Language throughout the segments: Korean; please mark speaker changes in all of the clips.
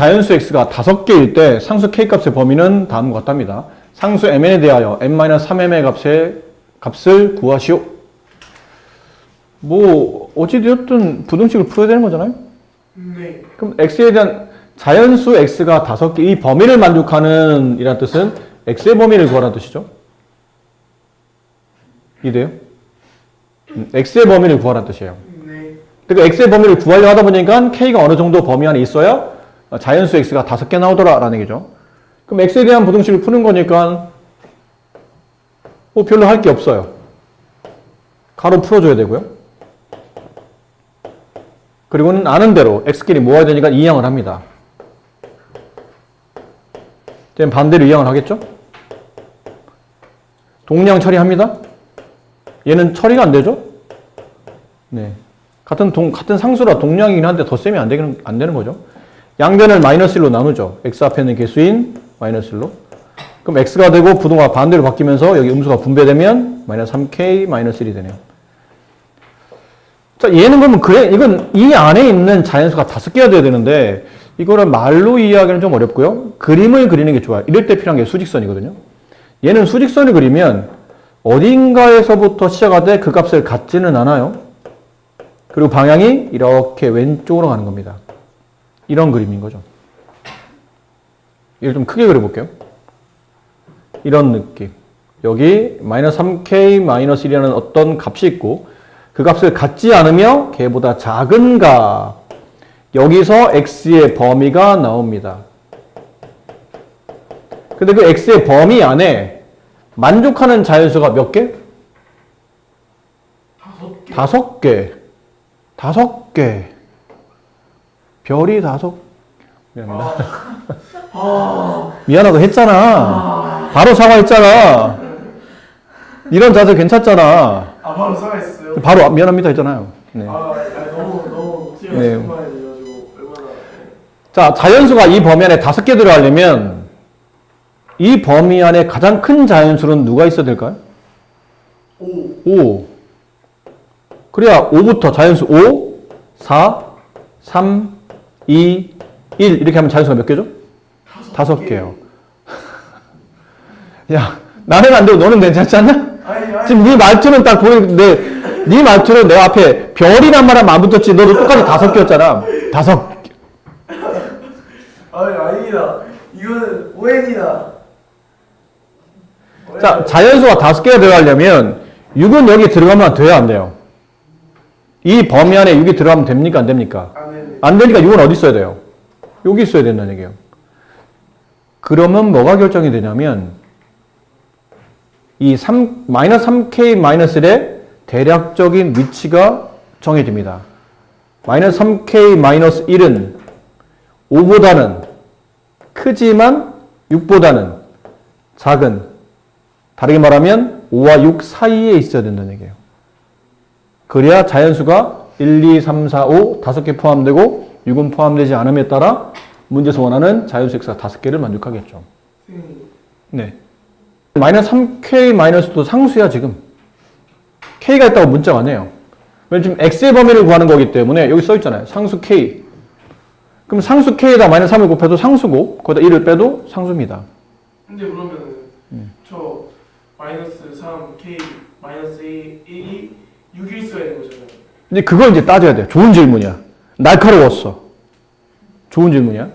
Speaker 1: 자연수 x가 5개일 때 상수 k 값의 범위는 다음과 같답니다. 상수 mn에 대하여 n-3m의 값을 구하시오. 뭐 어찌되었든 부등식을 풀어야 되는 거잖아요.
Speaker 2: 네.
Speaker 1: 그럼 x에 대한 자연수 x가 5개, 이 범위를 만족하는 이란 뜻은 x의 범위를 구하라는 뜻이죠. 이해돼요? x의 범위를 구하라는 뜻이에요.
Speaker 2: 네.
Speaker 1: 그러니까 x의 범위를 구하려고 하다 보니까 k가 어느 정도 범위 안에 있어야 자연수 x가 5개 나오더라라는 얘기죠. 그럼 x에 대한 부등식을 푸는 거니까 뭐 별로 할 게 없어요. 가로 풀어줘야 되고요. 그리고는 아는 대로 x끼리 모아야 되니까 이항을 합니다. 그럼 반대로 이항을 하겠죠? 동량 처리합니다. 얘는 처리가 안 되죠? 네. 같은 상수라 동량이긴 한데 덧셈이 안 되는 거죠. 양변을 마이너스 1로 나누죠. x 앞에 있는 개수인 마이너스 1로. 그럼 x가 되고 부동화 반대로 바뀌면서 여기 음수가 분배되면 마이너스 3k 마이너스 1이 되네요. 자, 얘는 그러면 그래, 이건 이 안에 있는 자연수가 5개가 돼야 되는데 이거를 말로 이해하기는 좀 어렵고요. 그림을 그리는 게 좋아요. 이럴 때 필요한 게 수직선이거든요. 얘는 수직선을 그리면 어딘가에서부터 시작하되 그 값을 갖지는 않아요. 그리고 방향이 이렇게 왼쪽으로 가는 겁니다. 이런 그림인 거죠. 이걸 좀 크게 그려볼게요. 이런 느낌. 여기 마이너스 3k 마이너스 1이라는 어떤 값이 있고 그 값을 갖지 않으며 걔보다 작은 값. 여기서 x의 범위가 나옵니다. 근데 그 x의 범위 안에 만족하는 자연수가 몇 개? 5개. 5개. 별이 5개. 미안합니다. 미안하다고 했잖아. 바로 사과했잖아. 이런 자세 괜찮잖아.
Speaker 2: 바로 살아있어요?
Speaker 1: 바로 미안합니다 했잖아요. 네.
Speaker 2: 너무 제가
Speaker 1: 네.
Speaker 2: 정말 돼가지고 얼마나.
Speaker 1: 자, 자연수가 이 범위 안에 5개 들어가려면 이 범위 안에 가장 큰 자연수는 누가 있어야 될까요? 5. 그래야 5부터 자연수 5, 4, 3, 2, 1 이렇게 하면 자연수가 몇 개죠? 5개요. 야, 나는 안 되고 너는 괜찮지 않냐?
Speaker 2: 아니.
Speaker 1: 지금 네 말투는 딱 보이는데 네 말투는 내 앞에 별이란 말 하면 안 붙었지. 너도 똑같이 5개였잖아. 5개.
Speaker 2: 아닙니다. 이거는 오해입니다.
Speaker 1: 자, 자연수가 5개가 들어가려면 6은 여기 들어가면 돼야 안 돼요? 이 범위 안에 6이 들어가면 됩니까? 안 됩니까? 안 되니까 6은 어디 있어야 돼요? 여기 있어야 된다는 얘기예요. 그러면 뭐가 결정이 되냐면 이 마이너스 3k 마이너스 1의 대략적인 위치가 정해집니다. 마이너스 3k 마이너스 1은 5보다는 크지만 6보다는 작은, 다르게 말하면 5와 6 사이에 있어야 된다는 얘기예요. 그래야 자연수가 1, 2, 3, 4, 5 5개 포함되고 6은 포함되지 않음에 따라 문제에서 원하는 자연수 x가 5개를 만족하겠죠. 네. 마이너스 3k 마이너스도 상수야 지금. k가 있다고 문자가 아니에요. 왜냐면 지금 x의 범위를 구하는 거기 때문에 여기 써 있잖아요. 상수 k. 그럼 상수 k에다 마이너스 3을 곱해도 상수고 거기다 1을 빼도 상수입니다.
Speaker 2: 근데 그러면은 저 마이너스 3k 마이너스 1이 6일 써야 되는 거잖아요.
Speaker 1: 근데 그걸 이제 따져야 돼요. 좋은 질문이야. 날카로웠어. 좋은 질문이야.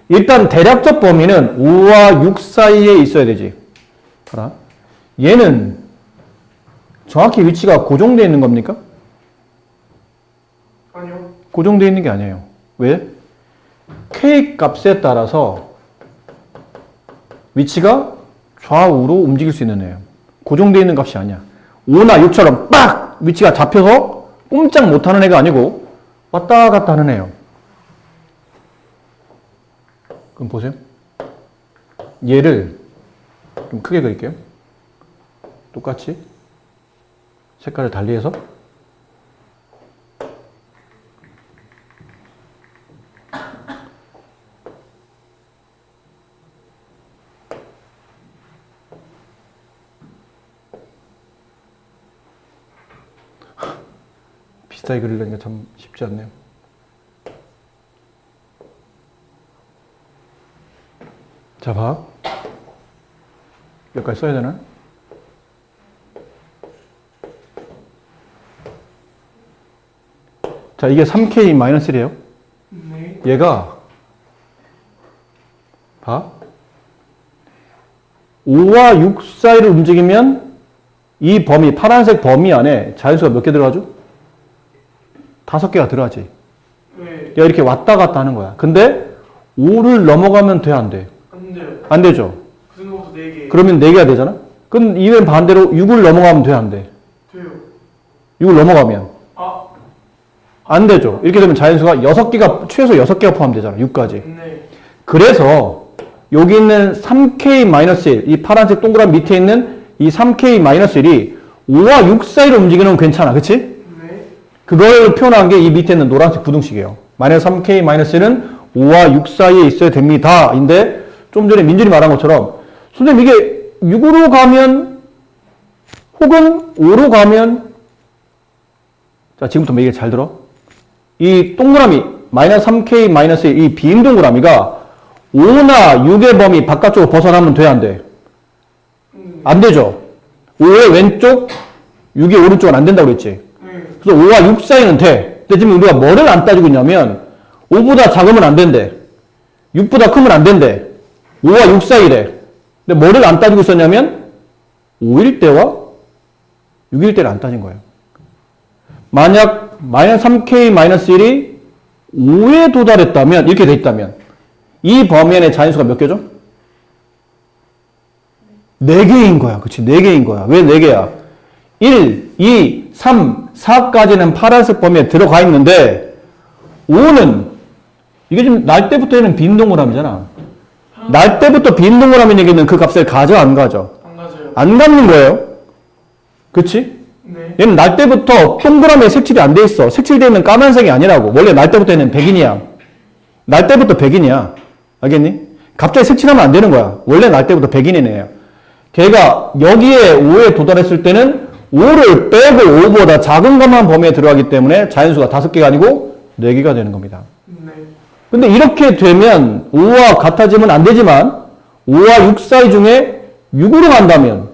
Speaker 1: 일단 대략적 범위는 5와 6 사이에 있어야 되지. 봐라. 얘는 정확히 위치가 고정되어 있는 겁니까?
Speaker 2: 아니요.
Speaker 1: 고정되어 있는 게 아니에요. 왜? k 값에 따라서 위치가 좌우로 움직일 수 있는 애예요. 고정되어 있는 값이 아니야. 5나 6처럼 빡! 위치가 잡혀서 꼼짝 못하는 애가 아니고 왔다 갔다 하는 애예요. 그럼 보세요. 얘를 좀 크게 그릴게요. 똑같이 색깔을 달리해서 비슷하게 그리려니까 참 쉽지 않네요. 자, 봐. 여기까지 써야 되나? 자, 이게 3K-1이래요.
Speaker 2: 네.
Speaker 1: 얘가 봐. 5와 6 사이를 움직이면 이 범위, 파란색 범위 안에 자연수가 몇 개 들어가죠? 5개가 들어가지.
Speaker 2: 네.
Speaker 1: 야, 이렇게 왔다 갔다 하는 거야. 근데 5를 넘어가면 돼, 안 돼?
Speaker 2: 안 돼요.
Speaker 1: 안 되죠.
Speaker 2: 그 정도부터 4개.
Speaker 1: 그러면 4개가 되잖아? 그럼 이외엔 반대로 6을 넘어가면 돼, 안 돼?
Speaker 2: 돼요.
Speaker 1: 6을 넘어가면
Speaker 2: 아,
Speaker 1: 안 되죠. 이렇게 되면 자연수가 6개가, 최소 6개가 포함되잖아. 6까지.
Speaker 2: 네.
Speaker 1: 그래서 여기 있는 3K-1, 이 파란색 동그란 밑에 있는 이 3K-1이 5와 6 사이로 움직이는 건 괜찮아. 그치?
Speaker 2: 네.
Speaker 1: 그걸 표현한 게 이 밑에 있는 노란색 부등식이에요. 마이너스 3K-는 5와 6 사이에 있어야 됩니다. 인데 좀 전에 민준이 말한 것처럼 선생님 이게 6으로 가면 혹은 5로 가면 자 지금부터 얘기 잘 들어. 이 동그라미 마이너스 3K-1의 이 빈 동그라미가 5나 6의 범위 바깥쪽으로 벗어나면 돼, 안 돼? 안 되죠. 5의 왼쪽, 6의 오른쪽은 안 된다고 그랬지.
Speaker 2: 네.
Speaker 1: 그래서 5와 6 사이는 돼. 근데 지금 우리가 뭐를 안 따지고 있냐면 5보다 작으면 안 된대. 6보다 크면 안 된대. 5와 6 사이래. 근데 뭐를 안 따지고 있었냐면 5일 때와 6일 때를 안 따진 거예요. 만약 마이너스 3K-1이 5에 도달했다면 이렇게 돼 있다면 이 범위 안에 자연수가 몇 개죠? 4개인 거야. 그치? 4개인 거야. 왜 4개야? 1, 2, 3, 4까지는 파란색 범위에 들어가 있는데 5는 이게 지금 날 때부터는 빈 동그라미잖아. 날 때부터 빈 동그라미 얘기는 그 값을 가져 안 가져?
Speaker 2: 안 가져요.
Speaker 1: 안 갖는 거예요. 그치?
Speaker 2: 네.
Speaker 1: 얘는 날 때부터 동그라미에 색칠이 안 돼 있어. 색칠되어 있는 까만색이 아니라고. 원래 날 때부터는 백인이야. 날 때부터 백인이야. 알겠니? 갑자기 색칠하면 안 되는 거야. 원래 날 때부터 백인인 애야. 걔가 여기에 5에 도달했을 때는 5를 빼고 5보다 작은 것만 범위에 들어가기 때문에 자연수가 5개가 아니고 4개가 되는 겁니다.
Speaker 2: 네.
Speaker 1: 근데 이렇게 되면 5와 같아지면 안 되지만 5와 6 사이 중에 6으로 간다면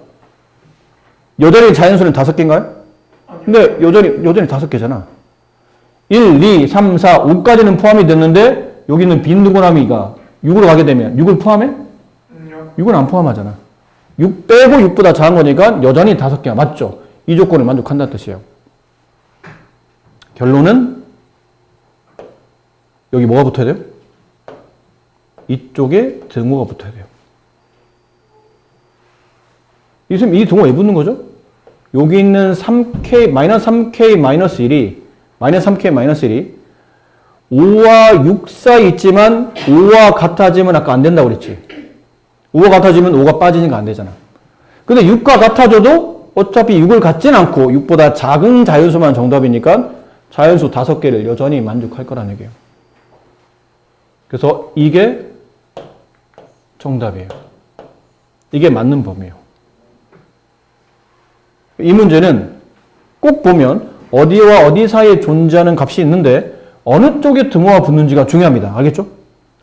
Speaker 1: 여전히 자연수는 5개인가요? 근데 여전히 5개잖아. 1, 2, 3, 4, 5까지는 포함이 됐는데 여기 있는 빈 동그라미가 6으로 가게 되면 6을 포함해? 6은 안 포함하잖아. 6 빼고 6보다 작은 거니까 여전히 5개야. 맞죠? 이 조건을 만족한다는 뜻이에요. 결론은 여기 뭐가 붙어야 돼요? 이쪽에 등호가 붙어야 돼요. 이 등호 왜 붙는 거죠? 여기 있는 3K, 마이너스 3K-1이, 마이너스 3K-1이 5와 6 사이 있지만 5와 같아지면 아까 안 된다고 그랬지. 5가 같아지면 5가 빠지니까 안 되잖아. 근데 6과 같아져도 어차피 6을 갖진 않고 6보다 작은 자연수만 정답이니까 자연수 5개를 여전히 만족할 거라는 얘기예요. 그래서 이게 정답이에요. 이게 맞는 범위예요. 이 문제는 꼭 보면 어디와 어디 사이에 존재하는 값이 있는데 어느 쪽에 등호가 붙는지가 중요합니다. 알겠죠?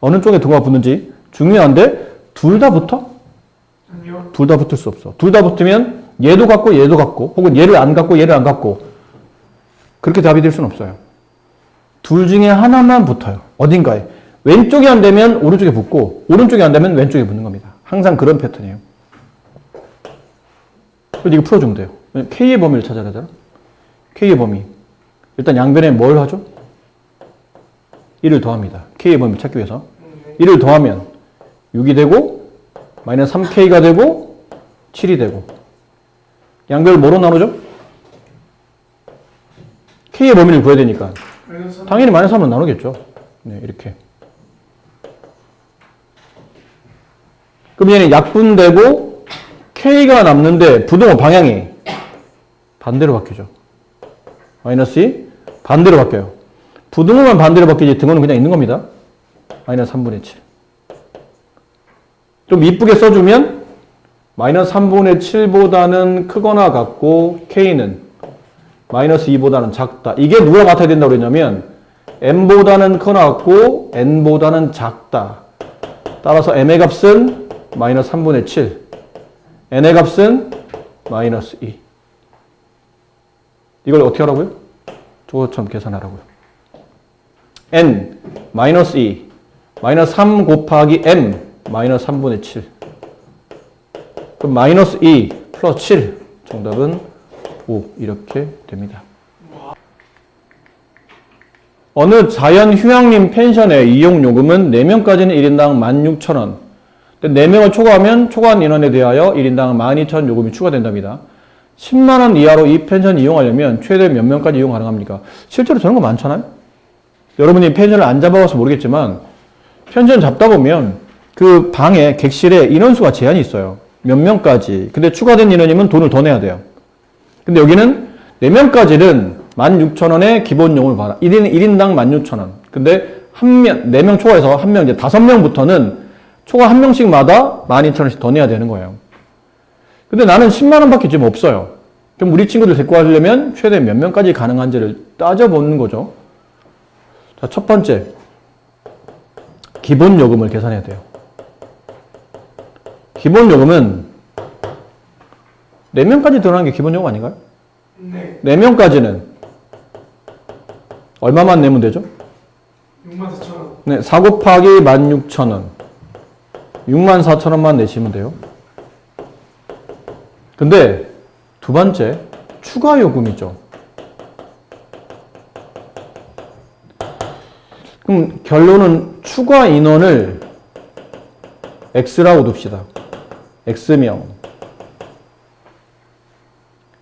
Speaker 1: 어느 쪽에 등호가 붙는지 중요한데 둘 다 붙어?
Speaker 2: 아니요.
Speaker 1: 둘 다 붙을 수 없어. 둘 다 붙으면 얘도 같고 얘도 같고 혹은 얘를 안 갖고 얘를 안 갖고 그렇게 답이 될 수는 없어요. 둘 중에 하나만 붙어요. 어딘가에. 왼쪽이 안 되면 오른쪽에 붙고 오른쪽이 안 되면 왼쪽에 붙는 겁니다. 항상 그런 패턴이에요. 그래서 이거 풀어주면 돼요. K의 범위를 찾아야 되잖아. K의 범위. 일단 양변에 뭘 하죠? 1을 더합니다. K의 범위를 찾기 위해서. 1을 더하면 6이 되고 마이너스 3K가 되고 7이 되고 양변을 뭐로 나누죠? K의 범위를 구해야 되니까 당연히 마이너스 3으로 나누겠죠. 네, 이렇게. 그럼 얘는 약분되고 K가 남는데 부등호 방향이 반대로 바뀌죠. 마이너스 2 반대로 바뀌어요. 부등호만 반대로 바뀌지 등호는 그냥 있는 겁니다. 마이너스 3분의 7. 좀 이쁘게 써주면 마이너스 3분의 7보다는 크거나 같고 K는 마이너스 2보다는 작다. 이게 누구랑 같아야 된다고 그랬냐면 M보다는 크거나 같고 N보다는 작다. 따라서 m의 값은 마이너스 3분의 7. n의 값은 마이너스 2. 이걸 어떻게 하라고요? 저것처럼 계산하라고요. n 마이너스 2 마이너스 3 곱하기 m 마이너스 3분의 7. 그럼 마이너스 2 플러스 7. 정답은 5 이렇게 됩니다. 어느 자연 휴양림 펜션의 이용 요금은 4명까지는 1인당 16,000원. 4명을 초과하면 초과한 인원에 대하여 1인당 12,000원 요금이 추가된답니다. 10만 원 이하로 이 펜션 이용하려면 최대 몇 명까지 이용 가능합니까? 실제로 저런 거 많잖아요. 여러분이 펜션을 안 잡아봐서 모르겠지만 펜션 잡다 보면 그 방에 객실에 인원수가 제한이 있어요. 몇 명까지. 근데 추가된 인원이면 돈을 더 내야 돼요. 근데 여기는 4명까지는 16,000원의 기본 요금을 받아. 1인당 16,000원. 근데 4명 초과해서 1명, 이제 5명부터는 초과 1명씩마다 12,000원씩 더 내야 되는 거예요. 근데 나는 10만 원밖에 지금 없어요. 그럼 우리 친구들 데리고 가려면 최대 몇 명까지 가능한지를 따져보는 거죠. 자, 첫 번째. 기본 요금을 계산해야 돼요. 기본 요금은 4명까지 들어가는 게 기본 요금 아닌가요?
Speaker 2: 네.
Speaker 1: 4명까지는 얼마만 내면 되죠?
Speaker 2: 64,000원.
Speaker 1: 네, 4 곱하기 16,000원. 64,000원만 내시면 돼요. 근데 두 번째, 추가 요금이죠. 그럼 결론은 추가 인원을 X라고 둡시다. X명.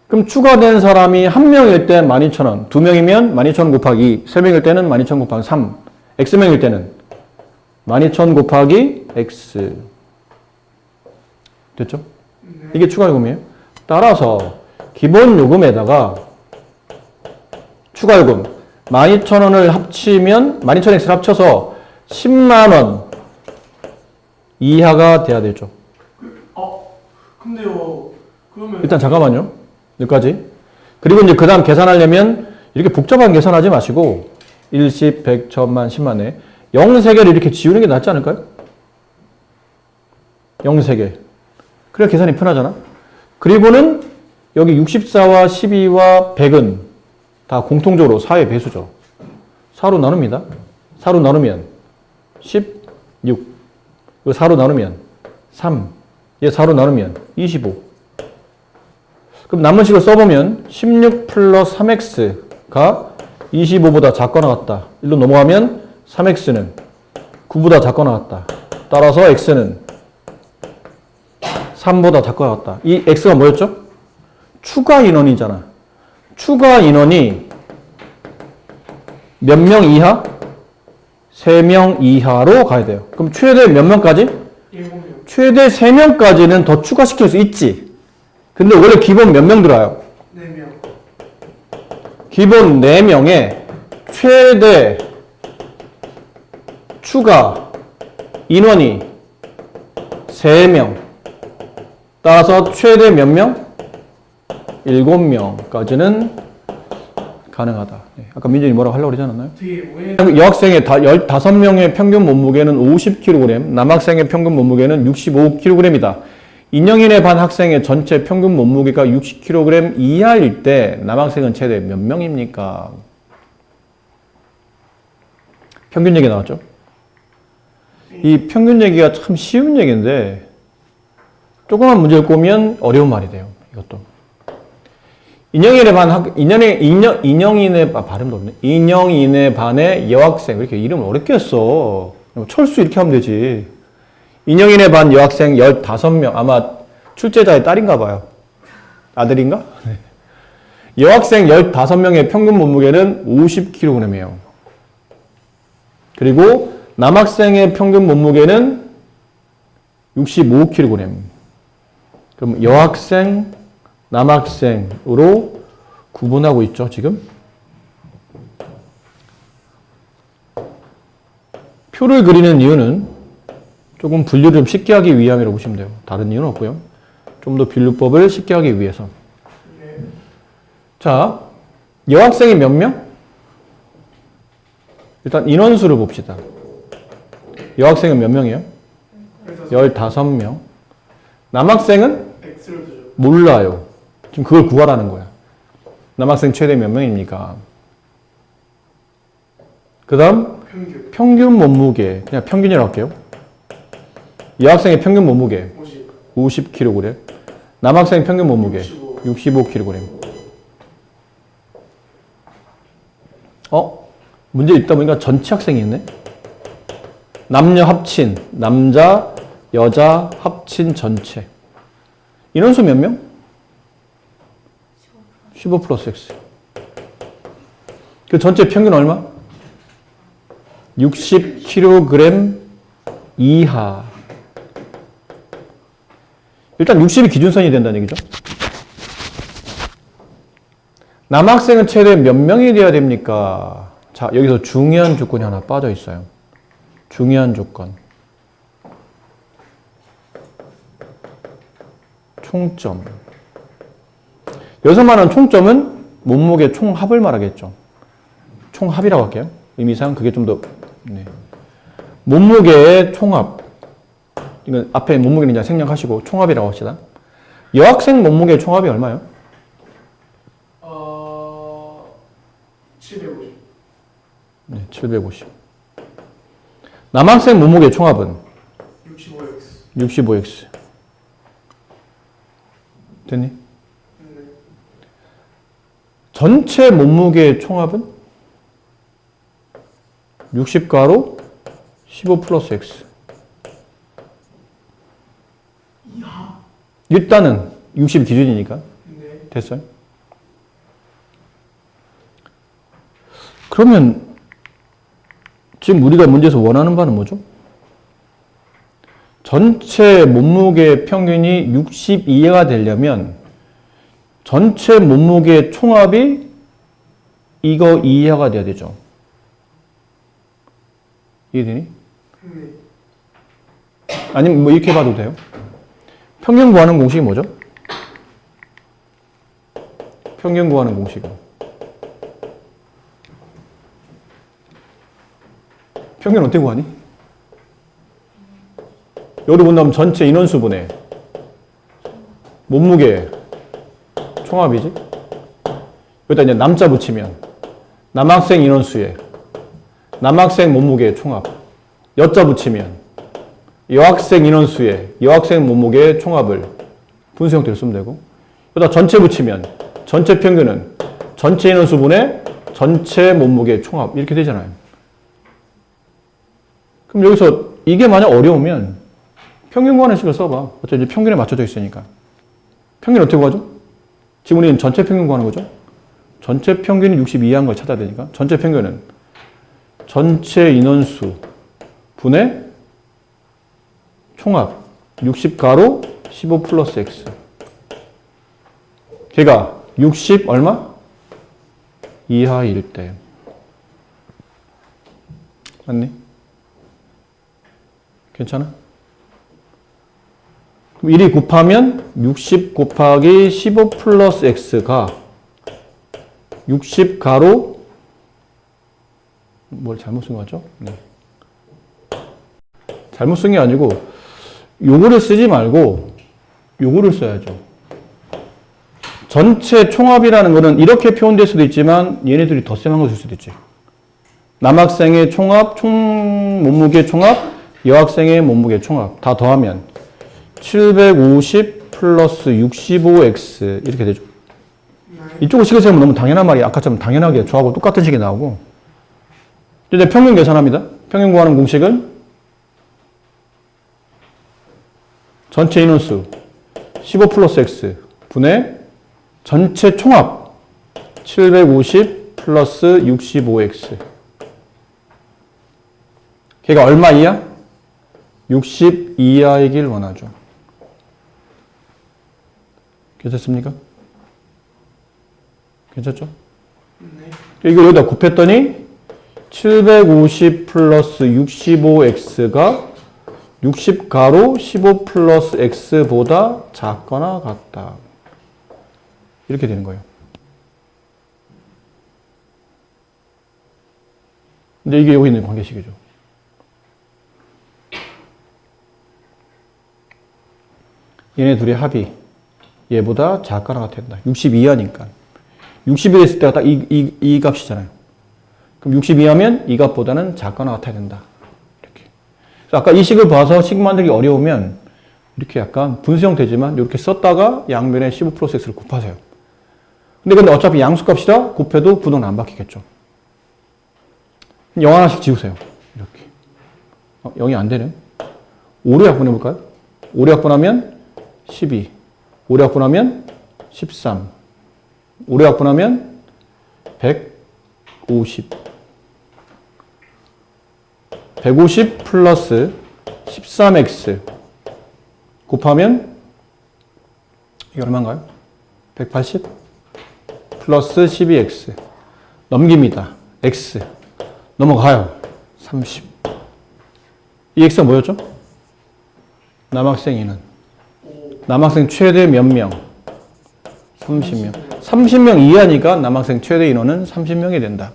Speaker 1: 그럼 추가된 사람이 1명일 때 12,000원, 2명이면 12,000원 곱하기, 3명일 때는 12,000원 곱하기 3, X명일 때는 12,000원 곱하기 X. 됐죠?
Speaker 2: 네.
Speaker 1: 이게 추가 요금이에요. 따라서 기본 요금에다가 추가 요금 12,000원을 합치면 12,000X를 합쳐서 10만원 이하가 돼야 되죠.
Speaker 2: 근데요. 그러면
Speaker 1: 일단 잠깐만요. 여기까지. 그리고 이제 그 다음 계산하려면 이렇게 복잡한 계산하지 마시고 1, 10, 100, 1000만, 10만에 0, 3개를 이렇게 지우는 게 낫지 않을까요? 0, 3개. 그래야 계산이 편하잖아. 그리고는 여기 64와 12와 100은 다 공통적으로 4의 배수죠. 4로 나눕니다. 4로 나누면 16. 이거 4로 나누면 3. 얘 4로 나누면 25. 그럼 남은 식을 써보면 16 플러스 3x가 25보다 작거나 같다. 일로 넘어가면 3x는 9보다 작거나 같다. 따라서 x는 3보다 작거나 같다. 이 x가 뭐였죠? 추가 인원이잖아. 추가 인원이 몇 명 이하? 3명 이하로 가야 돼요. 그럼 최대 몇 명까지?
Speaker 2: 7명.
Speaker 1: 최대 3명까지는 더 추가시킬 수 있지. 근데 원래 기본 몇 명 들어요?
Speaker 2: 4명.
Speaker 1: 기본 4명에 최대 추가 인원이 3명. 따라서 최대 몇 명? 7명까지는 가능하다. 네, 아까 민준이 뭐라고 하려고 그러지 않았나요?
Speaker 2: 되게 왜
Speaker 1: 여학생의 15명의 평균 몸무게는 50kg, 남학생의 평균 몸무게는 65kg이다. 인형인의 반 학생의 전체 평균 몸무게가 60kg 이하일 때 남학생은 최대 몇 명입니까? 평균 얘기 나왔죠? 이 평균 얘기가 참 쉬운 얘기인데 조그만 문제를 꼬면 어려운 말이 돼요. 이것도. 발음도 없네. 인형인의 반의 여학생. 왜 이렇게 이름을 어렵게 했어? 철수 이렇게 하면 되지. 인형인의 반 여학생 15명. 아마 출제자의 딸인가 봐요. 아들인가? 네. 여학생 15명의 평균 몸무게는 50kg이에요. 그리고 남학생의 평균 몸무게는 65kg. 그럼 여학생, 남학생으로 구분하고 있죠, 지금? 표를 그리는 이유는 조금 분류를 좀 쉽게 하기 위함이라고 보시면 돼요. 다른 이유는 없고요. 좀 더 분류법을 쉽게 하기 위해서. 자, 여학생이 몇 명? 일단 인원수를 봅시다. 여학생은 몇 명이에요? 15명. 남학생은
Speaker 2: X를 두죠.
Speaker 1: 몰라요. 지금 그걸 구하라는 거야. 남학생 최대 몇 명입니까? 그 다음
Speaker 2: 평균
Speaker 1: 평균 몸무게. 그냥 평균이라고 할게요. 여학생의 평균 몸무게
Speaker 2: 50,
Speaker 1: 50kg. 남학생 평균 몸무게
Speaker 2: 65.
Speaker 1: 65kg. 문제 있다 보니까 전체 학생이 있네. 남녀 합친, 남자, 여자 합친 전체. 인원수 몇 명? 15 플러스 X. 그 전체 평균 얼마? 60kg 이하. 일단 60이 기준선이 된다는 얘기죠. 남학생은 최대 몇 명이 돼야 됩니까? 자, 여기서 중요한 조건이 하나 빠져 있어요. 중요한 조건. 총점. 여기서 말하는 총점은 몸무게 총합을 말하겠죠. 총합이라고 할게요. 의미상 그게 좀 더, 네. 몸무게의 총합. 이건 앞에 몸무게는 그냥 생략하시고 총합이라고 합시다. 여학생 몸무게 총합이 얼마예요?
Speaker 2: 750.
Speaker 1: 네, 750. 남학생 몸무게 총합은?
Speaker 2: 65X.
Speaker 1: 65X. 됐니?
Speaker 2: 네.
Speaker 1: 전체 몸무게 총합은? 60가로 15 플러스 X.
Speaker 2: 이하.
Speaker 1: 일단은 60 기준이니까.
Speaker 2: 네.
Speaker 1: 됐어요? 그러면 지금 우리가 문제에서 원하는 바는 뭐죠? 전체 몸무게 평균이 60 이하가 되려면 전체 몸무게 총합이 이거 이하가 돼야 되죠. 이해되니?
Speaker 2: 네.
Speaker 1: 아니면 뭐 이렇게 봐도 돼요. 평균 구하는 공식이 뭐죠? 평균 구하는 공식은 평균 어떻게 구하니? 여기로 본다면 전체 인원수분의 몸무게 총합이지? 여기다 이제 남자 붙이면 남학생 인원수에 남학생 몸무게 총합. 여자 붙이면 여학생 인원수에 여학생 몸무게 총합을 분수 형태로 쓰면 되고, 여기다 전체 붙이면 전체 평균은 전체 인원수분의 전체 몸무게 총합 이렇게 되잖아요. 그럼 여기서 이게 만약 어려우면 평균 구하는 식을 써봐. 어차피 이제 평균에 맞춰져 있으니까. 평균 어떻게 구하죠? 지금 우리는 전체 평균 구하는 거죠? 전체 평균이 60 이하인 걸 찾아야 되니까. 전체 평균은 전체 인원수 분의 총합 60가로 15 플러스 X. 걔가 60 얼마? 이하일 때. 맞니? 괜찮아? 그럼 1이 곱하면 60 곱하기 15 플러스 X가 60 가로 뭘 잘못 쓴 거죠? 네. 잘못 쓴 게 아니고 요거를 쓰지 말고 요거를 써야죠. 전체 총합이라는 거는 이렇게 표현될 수도 있지만 얘네들이 더 셈한 거 줄 수도 있지. 남학생의 총합, 몸무게 총합, 여학생의 몸무게 총합 다 더하면 750 플러스 65x 이렇게 되죠. 이쪽을 식을 세우면 너무 당연한 말이 아까처럼 당연하게 저하고 똑같은 식이 나오고, 이제 평균 계산합니다. 평균 구하는 공식은 전체 인원수 15 플러스 x 분의 전체 총합 750 플러스 65x. 걔가 얼마 이하? 60 이하이길 원하죠. 괜찮습니까? 괜찮죠?
Speaker 2: 네.
Speaker 1: 이거 여기다 곱했더니 750 플러스 65x가 60가로 15 플러스 x보다 작거나 같다. 이렇게 되는 거예요. 근데 이게 여기 있는 관계식이죠. 얘네 둘의 합이 얘보다 작거나 같아야 된다. 60 이하니까. 60이 됐을 때가 딱 이 값이잖아요. 그럼 60 이하면 이 값보다는 작거나 같아야 된다. 이렇게. 그래서 아까 이 식을 봐서 식 만들기 어려우면 이렇게 약간 분수 형태지만 이렇게 썼다가 양면에 15%x를 곱하세요. 근데 어차피 양수값이라 곱해도 부등은 안 바뀌겠죠. 0 하나씩 지우세요. 이렇게. 0이 안 되네. 5로 약분해볼까요? 5로 약분하면 12. 5로 약분하면 13. 5로 약분하면 150. 150 플러스 13x 곱하면 이게 얼마인가요? 180 플러스 12x 넘깁니다. x 넘어가요. 30. 이 x가 뭐였죠? 남학생 인원. 남학생 최대 몇 명? 30명. 30명 이하니까 남학생 최대 인원은 30명이 된다.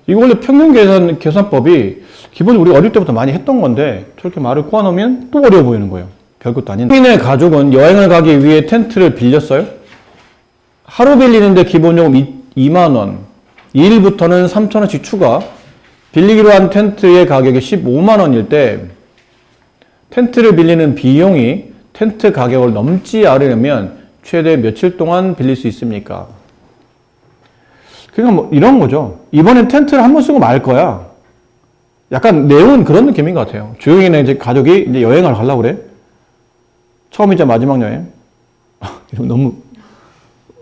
Speaker 1: 이거 원래 평균 계산법이 기본적으로 우리 어릴 때부터 많이 했던 건데 저렇게 말을 꼬아놓으면 또 어려워 보이는 거예요. 별것도 아닌데. 성인의 가족은 여행을 가기 위해 텐트를 빌렸어요. 하루 빌리는데 기본요금 2만 원. 2일부터는 3천 원씩 추가. 빌리기로 한 텐트의 가격이 15만 원일 때 텐트를 빌리는 비용이 텐트 가격을 넘지 않으려면 최대 며칠 동안 빌릴 수 있습니까? 그러니까 뭐 이런 거죠. 이번엔 텐트를 한 번 쓰고 말 거야. 약간 내용은 그런 느낌인 것 같아요. 주영이네 이제 가족이 이제 여행을 가려고 그래. 처음이자 마지막 여행. 이러면 너무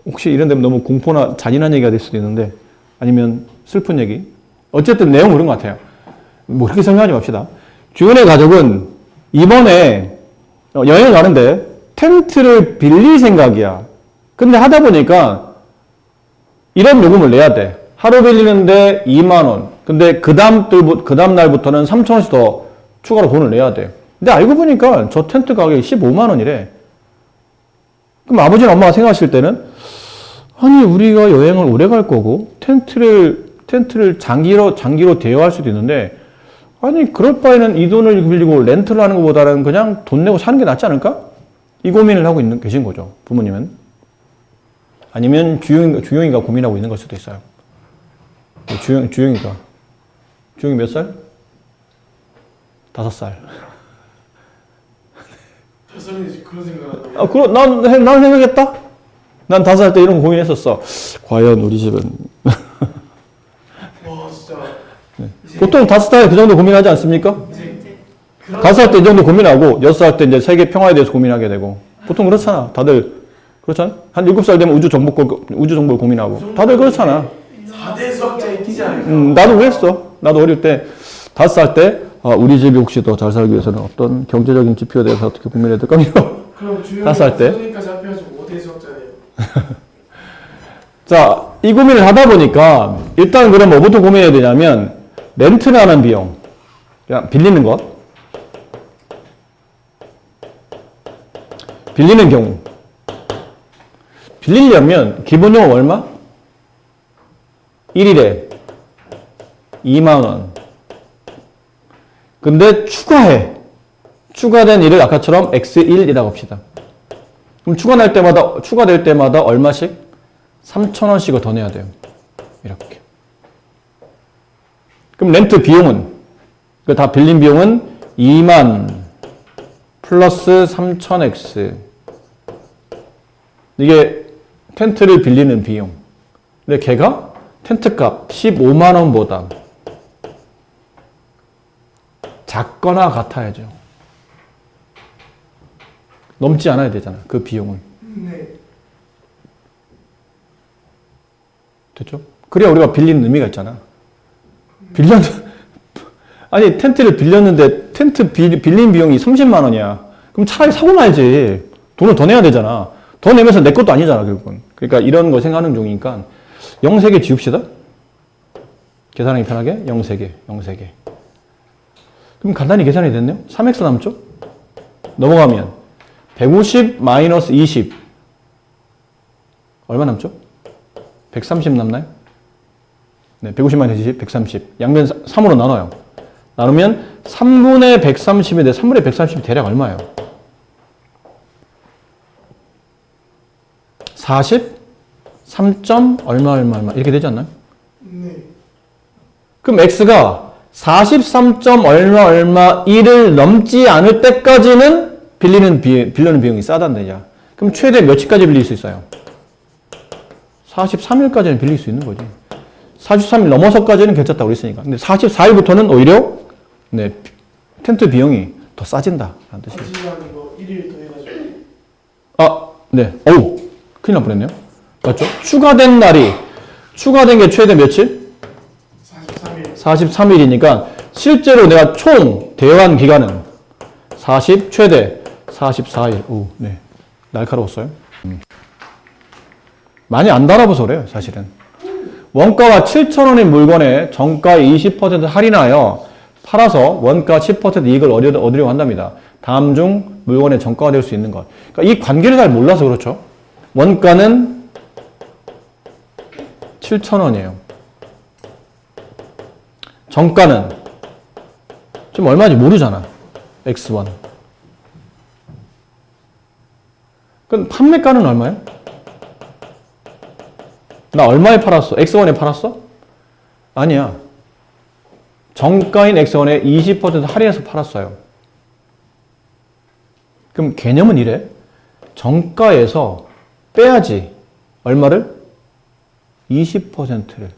Speaker 1: 혹시 이런 데면 너무 공포나 잔인한 얘기가 될 수도 있는데 아니면 슬픈 얘기. 어쨌든 내용은 그런 것 같아요. 뭐 그렇게 설명하지 맙시다. 주연의 가족은 이번에 여행을 가는데 텐트를 빌릴 생각이야. 근데 하다 보니까 이런 요금을 내야 돼. 하루 빌리는데 2만 원. 근데 그 다음 날부터는 3천 원씩 더 추가로 돈을 내야 돼. 근데 알고 보니까 저 텐트 가격이 15만 원이래. 그럼 아버지나 엄마가 생각하실 때는 아니 우리가 여행을 오래 갈 거고 텐트를 장기로 대여할 수도 있는데 아니 그럴 바에는 이 돈을 빌리고 렌트를 하는 것보다는 그냥 돈 내고 사는 게 낫지 않을까? 이 고민을 하고 계신 거죠. 부모님은. 아니면 주영이가 고민하고 있는 걸 수도 있어요. 주영이 몇 살? 5살.
Speaker 2: 햇살이 그런 생각을
Speaker 1: 아, 난 생각했다? 난 5살 때 이런 거 고민했었어. 과연 우리 집은.
Speaker 2: 와, 진짜.
Speaker 1: 보통 5살 그 정도 고민하지 않습니까? 5살 때 이 정도 고민하고, 6살 때 이제 세계 평화에 대해서 고민하게 되고. 보통 그렇잖아. 다들. 그렇잖아. 한 7살 되면 우주 정보를 고민하고. 다들 그렇잖아.
Speaker 2: 4대 수학자의 끼지 않을까?
Speaker 1: 나도 그랬어. 나도 어릴 때, 5살 때, 우리 집이 혹시 더 잘 살기 위해서는 어떤 경제적인 지표에 대해서 어떻게 고민해야 될까?
Speaker 2: 그럼 주영이
Speaker 1: 5살 때.
Speaker 2: 선생님까지 합해가지고 5대 수학자네요.
Speaker 1: 자, 이 고민을 하다 보니까, 일단 그럼 뭐부터 고민해야 되냐면, 렌트라는 비용. 그냥 빌리는 것. 빌리는 경우. 빌리려면 기본 요금 얼마? 1일에 2만 원. 근데 추가해. 추가된 일을 아까처럼 x1이라고 합시다. 그럼 추가될 때마다 얼마씩? 3,000원씩을 더 내야 돼요. 이렇게. 그럼 렌트 비용은? 다 빌린 비용은 2만 플러스 3,000x. 이게 텐트를 빌리는 비용. 근데 걔가 텐트값 15만 원보다 작거나 같아야죠. 넘지 않아야 되잖아. 그 비용은.
Speaker 2: 네.
Speaker 1: 됐죠? 그래야 우리가 빌리는 의미가 있잖아. 아니 텐트를 빌렸는데 텐트 빌린 비용이 30만 원이야. 그럼 차라리 사고 말지. 돈을 더 내야 되잖아. 더 내면서 내 것도 아니잖아, 결국은. 그러니까 이런 거 생각하는 중이니까 0, 3개 지웁시다. 계산하기 편하게 0, 3개. 그럼 간단히 계산이 됐네요. 3x 남죠? 넘어가면 150 마이너스 20 얼마 남죠? 130 남나요? 네, 150 - 130. 양변 3으로 나눠요. 나누면 3분의 130인데 3분의 130이 대략 얼마예요? 43점 얼마 이렇게 되지 않나요?
Speaker 2: 네.
Speaker 1: 그럼 x가 43점 얼마 1을 넘지 않을 때까지는 빌리는 비용이 싸다는 얘기야. 그럼 최대 며칠까지 빌릴 수 있어요? 43일까지는 빌릴 수 있는 거지. 43일 넘어서까지는 괜찮다고 그랬으니까. 근데 44일부터는 오히려 네, 텐트 비용이 더 싸진다. 라는 뜻이에요.
Speaker 2: 하지만 이거 1일 더 해가지고.
Speaker 1: 아, 네. 어우, 큰일 날 뻔했네요. 맞죠? 추가된 게 최대 며칠?
Speaker 2: 43일.
Speaker 1: 43일이니까 실제로 내가 총 대환 기간은 최대 44일. 오, 네. 날카로웠어요. 많이 안 달아봐서 그래요, 사실은. 원가가 7,000원인 물건에 정가 20% 할인하여 팔아서 원가 10% 이익을 얻으려고 한답니다. 다음 중 물건의 정가가 될 수 있는 것. 그러니까 이 관계를 잘 몰라서 그렇죠. 원가는 7,000원이에요. 정가는 지금 얼마인지 모르잖아. X1. 그럼 판매가는 얼마예요? 나 얼마에 팔았어? X1에 팔았어? 아니야. 정가인 X1에 20% 할인해서 팔았어요. 그럼 개념은 이래. 정가에서 빼야지. 얼마를? 20%를.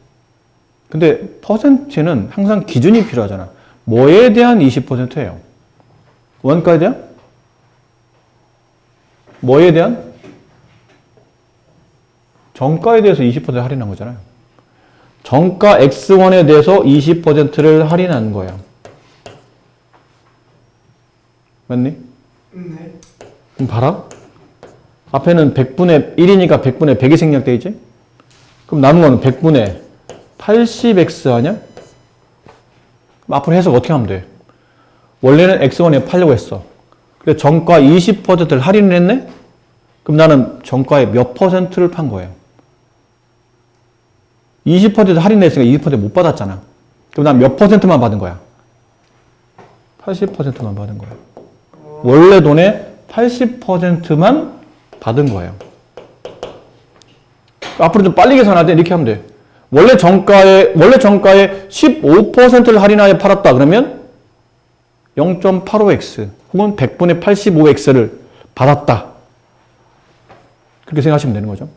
Speaker 1: 근데 퍼센트는 항상 기준이 필요하잖아. 뭐에 대한 20%예요? 원가에 대한? 뭐에 대한? 정가에 대해서 20% 할인한 거잖아요. 정가 X1에 대해서 20%를 할인한 거예요. 맞니?
Speaker 2: 네.
Speaker 1: 그럼 봐라. 앞에는 100분의 1이니까 100분의 100이 생략되어 있지? 그럼 남은 거는 100분의 80x 아니야? 그럼 앞으로 해석 어떻게 하면 돼? 원래는 X1에 팔려고 했어. 근데 정가 20%를 할인을 했네? 그럼 나는 정가의 몇 %를 판 거예요? 20% 할인했으니까 20% 못 받았잖아. 그럼 난 몇 %만 받은 거야? 80%만 받은 거야. 원래 돈의 80%만 받은 거예요. 앞으로 좀 빨리 계산할 때 이렇게 하면 돼. 원래 정가에 15%를 할인하여 팔았다. 그러면 0.85x 혹은 100분의 85x를 받았다. 그렇게 생각하시면 되는 거죠.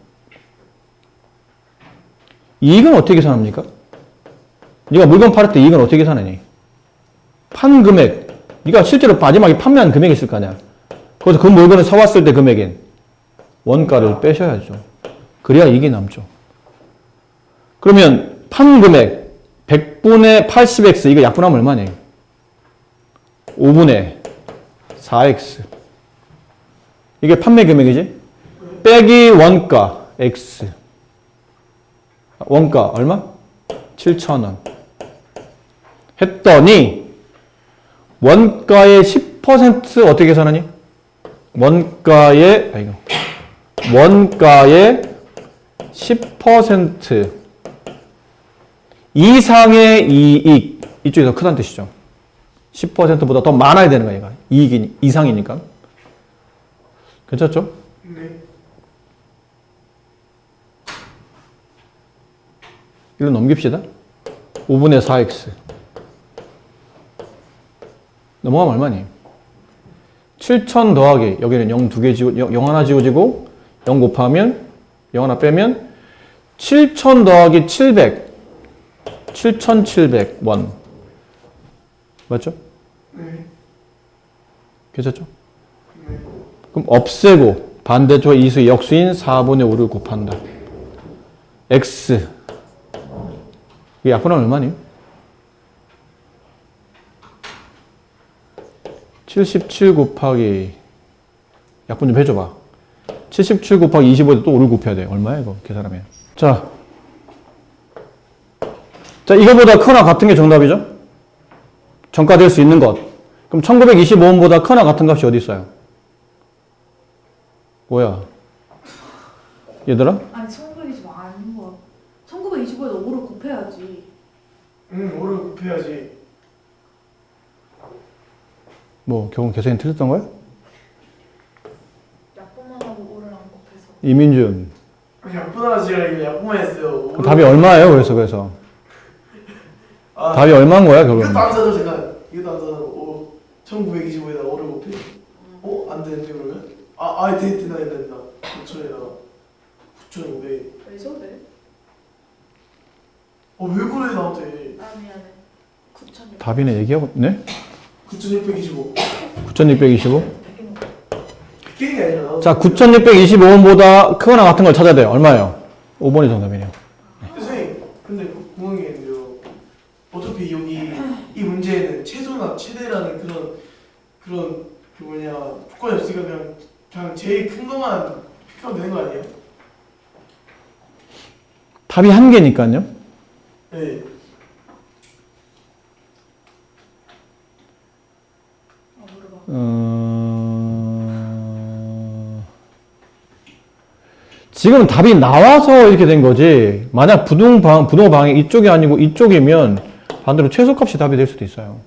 Speaker 1: 이익은 어떻게 계산합니까? 네가 물건 팔을 때 이익은 어떻게 계산하니? 판 금액, 네가 실제로 마지막에 판매한 금액이 있을 거 아니야. 거기서 그 물건을 사왔을 때 금액인 원가를 빼셔야죠. 그래야 이익이 남죠. 그러면 판 금액 100분의 80x 이거 약분하면 얼마니? 5분의 4x 이게 판매 금액이지? 빼기 원가 x 원가 얼마? 7,000원 했더니 원가의 10% 어떻게 계산하니? 원가의 10% 이상의 이익 이쪽이 더 크다는 뜻이죠. 10%보다 더 많아야 되는 거야. 이익이 이상이니까. 괜찮죠?
Speaker 2: 네.
Speaker 1: 이걸 넘깁시다. 5분의 4x. 넘어가면 얼마니? 7,000 더하기, 여기는 0 두 개 지워, 0 하나 지워지고, 0 곱하면, 0 하나 빼면, 7,000 더하기 700. 7,700원. 맞죠?
Speaker 2: 네.
Speaker 1: 괜찮죠?
Speaker 2: 네.
Speaker 1: 그럼 없애고, 반대쪽 이수의 역수인 4분의 5를 곱한다. x. 이게 약분하면 얼마니? 77 곱하기 약분 좀 해줘봐. 77 곱하기 25에 또 5를 곱해야 돼. 얼마야 이거 계산하면. 자, 이거보다 크거나 같은 게 정답이죠? 정가될 수 있는 것. 그럼 1925원보다 크거나 같은 값이 어디 있어요? 뭐야? 얘들아?
Speaker 3: 아니 1925 아닌 거 1925에도 5를 곱해 곱해야지.
Speaker 2: 응, 5를 곱해야지.
Speaker 1: 뭐 결국 계산이 틀렸던 거야?
Speaker 3: 약분만 하고 5를 안 곱해서.
Speaker 1: 이민준.
Speaker 2: 약분하라 제가 이거 약분만 했어요.
Speaker 1: 답이 얼마예요? 그래서
Speaker 2: 아,
Speaker 1: 답이 얼마인 거야 결국?
Speaker 2: 이것도 암산하죠 잠깐. 이것도 암산하고 1925에다가 5를 곱해. 안 되는데 그러면? 된다. 9천에다가 9,500.
Speaker 3: 왜 저래?
Speaker 2: 왜 그래 나한테?
Speaker 3: 미안해. 9,600.
Speaker 1: 답이네 얘기하고 네?
Speaker 2: 9,625.
Speaker 1: 9,625?
Speaker 2: 게 아니라.
Speaker 1: 자, 9,625원보다 크거나 같은 걸 찾아야 돼요. 얼마예요? 5번이 정답이네요.
Speaker 2: 선생님, 근데 궁금한 게 있는데요. 어차피 여기 이 문제에는 최소나 최대라는 그런 그 뭐냐 조건이 없으니까 그냥 제일 큰 것만 픽하면 되는 거 아니에요?
Speaker 1: 답이 한 개니까요.
Speaker 2: 네.
Speaker 3: 물어봐.
Speaker 1: 지금 답이 나와서 이렇게 된 거지. 만약 부동방이 이쪽이 아니고 이쪽이면 반대로 최소값이 답이 될 수도 있어요.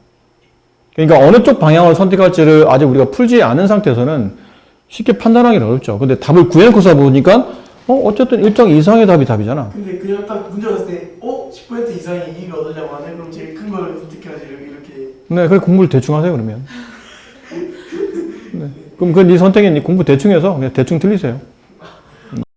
Speaker 1: 그러니까 어느 쪽 방향을 선택할지를 아직 우리가 풀지 않은 상태에서는 쉽게 판단하기는 어렵죠. 근데 답을 구해놓고서 보니까 어쨌든 일정 이상의 답이 답이잖아.
Speaker 2: 근데 그냥 딱 문제 왔을 때 10% 이상의 이익을 얻으려고 하네? 그럼 제일 큰 걸 선택해야지 이렇게.
Speaker 1: 네, 그래 공부를 대충 하세요 그러면. 네. 그럼 네 선택이 공부 대충 해서 그냥 대충 틀리세요.